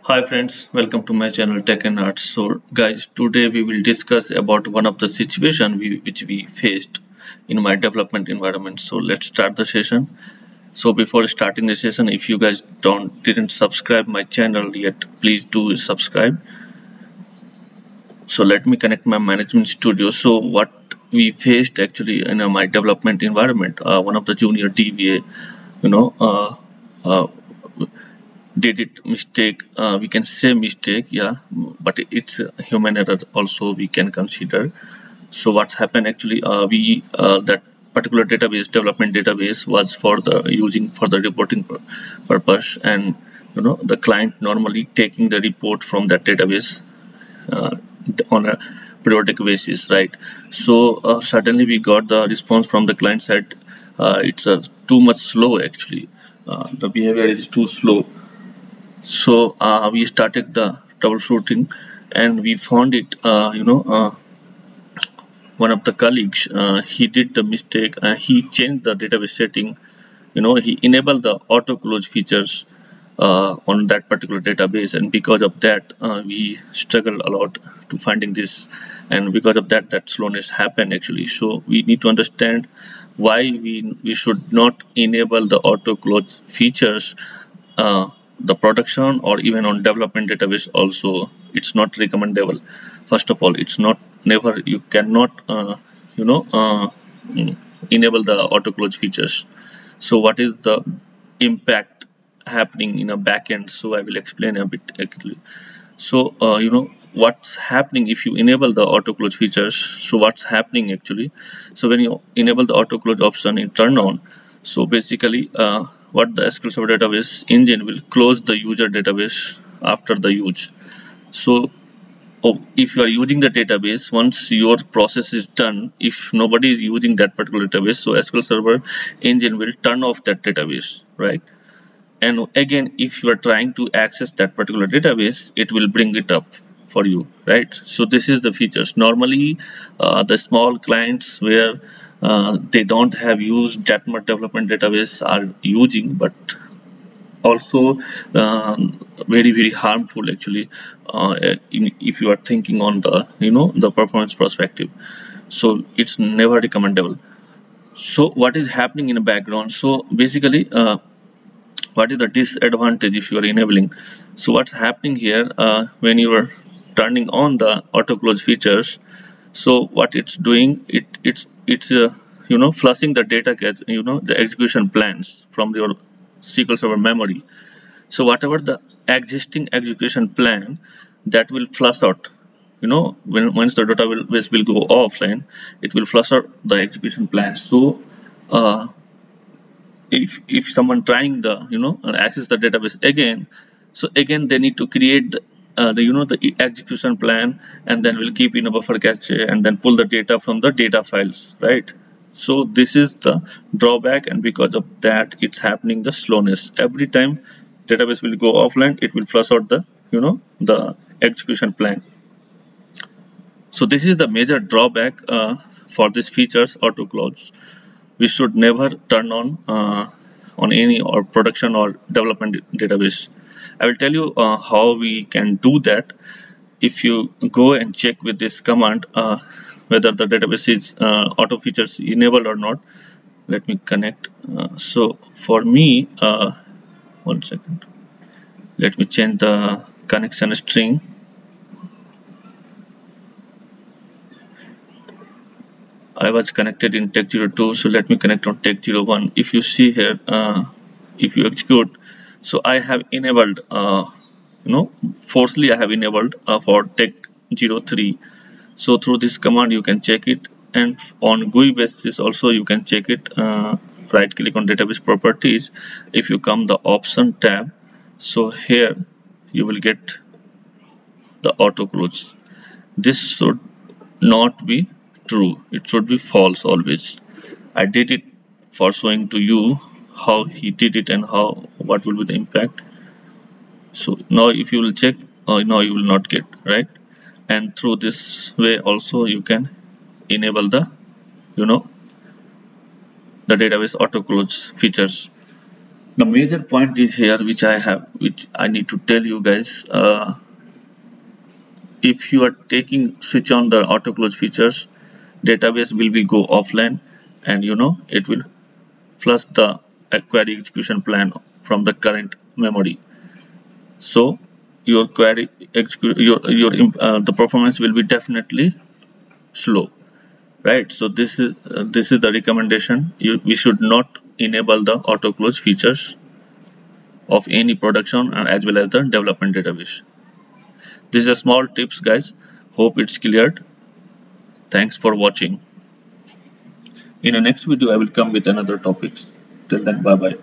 Hi friends, welcome to my channel Tech and Arts. So guys, today we will discuss about one of the situation which we faced in my development environment. So let's start the session. So before starting the session, if you guys didn't subscribe my channel yet, please do subscribe. So let me connect my management studio. So what we faced actually in my development environment, one of the junior DBA, you know, uh, did it mistake, we can say mistake, yeah, but it's a human error also we can consider. So what's happened actually, we that particular database, development database, was for the using for the reporting purpose, and the client normally taking the report from that database uh, on a periodic basis, right? So suddenly we got the response from the client side, it's too much slow actually, the behavior is too slow. So we started the troubleshooting, and we found it, one of the colleagues, he did the mistake, he changed the database setting. He enabled the auto close features on that particular database, and because of that we struggled a lot to finding this, and because of that slowness happened actually. So we need to understand why we should not enable the auto close features, uh, the production or even on development database also. It's not recommendable. First of all, it's not, never, you cannot you know uh, enable the auto close features. So what is the impact happening in a backend? So I will explain a bit actually. So what's happening if you enable the auto close features. So what's happening actually, so when you enable the auto close option in turn on, so basically what the SQL Server database engine will close the user database after the use. So if you are using the database, once your process is done, if nobody is using that particular database, so SQL Server engine will turn off that database, right? And again, if you are trying to access that particular database, it will bring it up for you, right? So this is the features. Normally the small clients where they don't have used that much development database are using, but also very harmful actually, if you are thinking on the the performance perspective. So it's never recommendable. So what is happening in the background? So basically what is the disadvantage if you are enabling? So what's happening here, when you are turning on the auto close features, so what it's doing, it's flushing the data cache, the execution plans from your SQL Server memory. So whatever the existing execution plan, that will flush out, once the database will go offline, it will flush out the execution plan. So uh, if someone trying the access the database again, so again they need to create the execution plan, and then we'll keep in a buffer cache and then pull the data from the data files, right? So this is the drawback, and because of that it's happening the slowness. Every time database will go offline, it will flush out the the execution plan. So this is the major drawback for these features auto close. We should never turn on any or production or development database. I will tell you how we can do that. If you go and check with this command whether the database is auto features enabled or not. Let me connect. So for me, 1 second. Let me change the connection string. I was connected in Tech02, so let me connect on Tech01. If you see here, if you execute, so I have enabled, forcefully I have enabled for Tech03. So through this command you can check it, and on GUI basis also you can check it. Right click on database properties. If you come the option tab, so here you will get the auto close. This should not be true, it should be false always. I did it for showing to you how he did it and how what will be the impact. So now if you will check, now you will not get, right? And through this way also you can enable the the database auto close features. The major point is here, which I need to tell you guys. If you are taking switch on the auto close features, database will be go offline, and it will flush the query execution plan from the current memory. So your query execute the performance will be definitely slow, right? So this is the recommendation. We should not enable the auto close features of any production and as well as the development database. This is a small tips, guys. Hope it's cleared. Thanks for watching. In the next video I will come with another topics. Till then, bye bye.